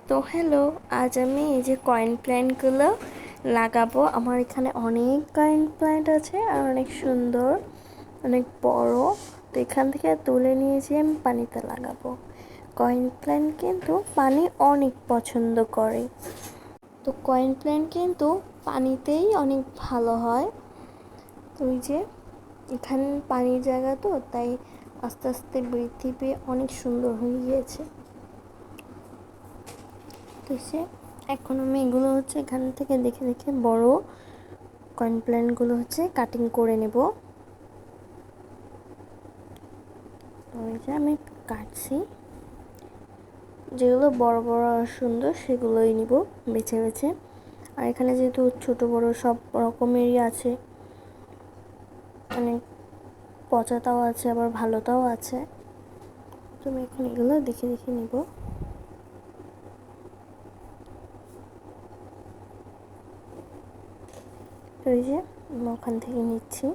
তো হ্যালো, আজ আমি এই যে কয়েন প্ল্যান্টগুলো লাগাবো। আমার এখানে অনেক কয়েন প্ল্যান্ট আছে আর অনেক সুন্দর, অনেক বড়। তো এখান থেকে তুলে নিয়েছি, আমি পানিতে লাগাবো। কয়েন প্ল্যান্ট কিন্তু পানি অনেক পছন্দ করে। তো কয়েন প্ল্যান্ট কিন্তু পানিতেই অনেক ভালো হয়। তো এই যে এখানে পানির জায়গা, তো তাই আস্তে আস্তে বৃদ্ধি পেয়ে অনেক সুন্দর হয়ে গিয়েছে। তো সে এখন আমি এগুলো হচ্ছে এখান থেকে দেখে দেখে বড় কয়েন প্ল্যান্টগুলো হচ্ছে কাটিং করে নেব। তো এই যে আমি কাটছি, যেগুলো বড় বড় আর সুন্দর সেগুলোই নিব বেছে বেছে। আর এখানে যেহেতু ছোট বড় সব রকমেরই আছে, অনেক পচাটাও আছে আবার ভালোটাও আছে। তুমি এখন এগুলো দেখে দেখে নিব। তো এই যে আমি ওখান থেকে নিচ্ছি।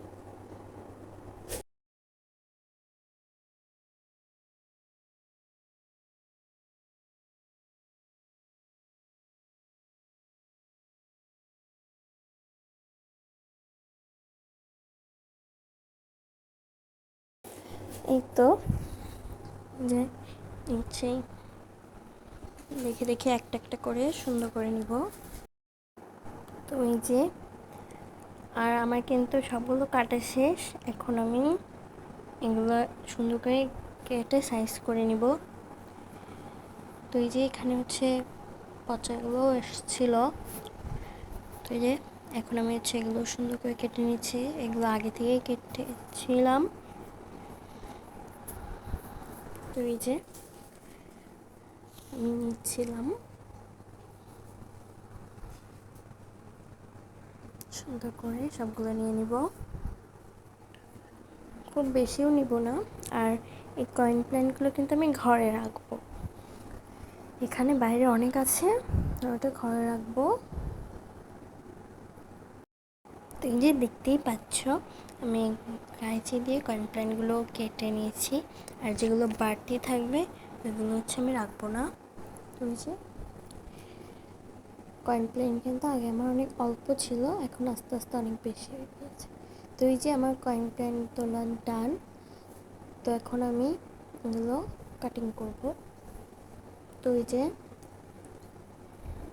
এই তো যে নিচ্ছি, দেখে দেখে একটা একটা করে সুন্দর করে নিব। তো এই যে আর আমার কিন্তু সবগুলো কাটা শেষ। এখন আমি এগুলো সুন্দর করে কেটে সাইজ করে নিব। তো এই যে এখানে হচ্ছে পচাগুলো এসেছিল। তো এই যে এখন আমি হচ্ছে এগুলো সুন্দর করে কেটে নিচ্ছি। এগুলো আগে থেকেই কেটেছিলাম। তো এই যে আমি নিচ্ছিলাম, সুন্দর করে সবগুলো নিয়ে নিব। খুব বেশিও নিব না। আর এই কয়েন প্ল্যান্টগুলো কিন্তু আমি ঘরে রাখবো। এখানে বাইরে অনেক আছে, ওটা ঘরে রাখবো। তো এই যে দেখতেই পাচ্ছ, আমি কাঁচি দিয়ে কয়েন প্ল্যান্টগুলো কেটে নিয়েছি। আর যেগুলো বাড়তি থাকবে ওইগুলো হচ্ছে আমি রাখবো না। তো এই যে কয়েন প্ল্যান্ট কিন্তু আগে আমার অনেক অল্প ছিল, এখন আস্তে আস্তে অনেক বেশি হয়ে গিয়েছে। তো এই যে আমার কয়েন প্ল্যান্ট তোলা ডান। তো এখন আমি এগুলো কাটিং করব। তো এই যে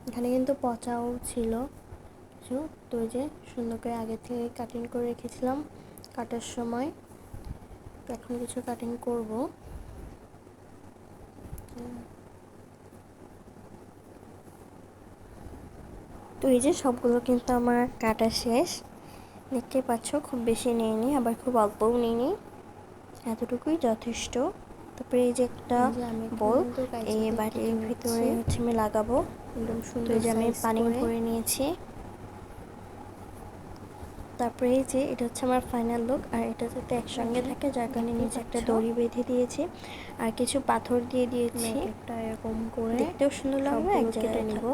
এখানে কিন্তু পচাও ছিল কিছু। তো এই যে সুন্দর করে আগে থেকে কাটিং করে রেখেছিলাম কাটার সময়। তো এখন কিছু কাটিং করব। তো এই যে সবগুলো কিন্তু আমার কাটা শেষ, দেখতে পাচ্ছ। খুব বেশি নিইনি, আবার খুব অল্পও নিইনি, এতটুকুই যথেষ্ট। তারপরে এই যে একটা বল এই বাটির ভিতরে হচ্ছে আমি লাগাবো একদম সুন্দর। যে আমি পানি ভরে নিয়েছি। তারপরে এই যে এটা হচ্ছে আমার ফাইনাল লুক। আর এটা যাতে একসঙ্গে থাকে, যার কারণে নিচে একটা দড়ি বেঁধে দিয়েছি আর কিছু পাথর দিয়ে দিয়েছি। একটা এরকম করে দেখতেও সুন্দর লাগবে, এক জায়গায় নিব।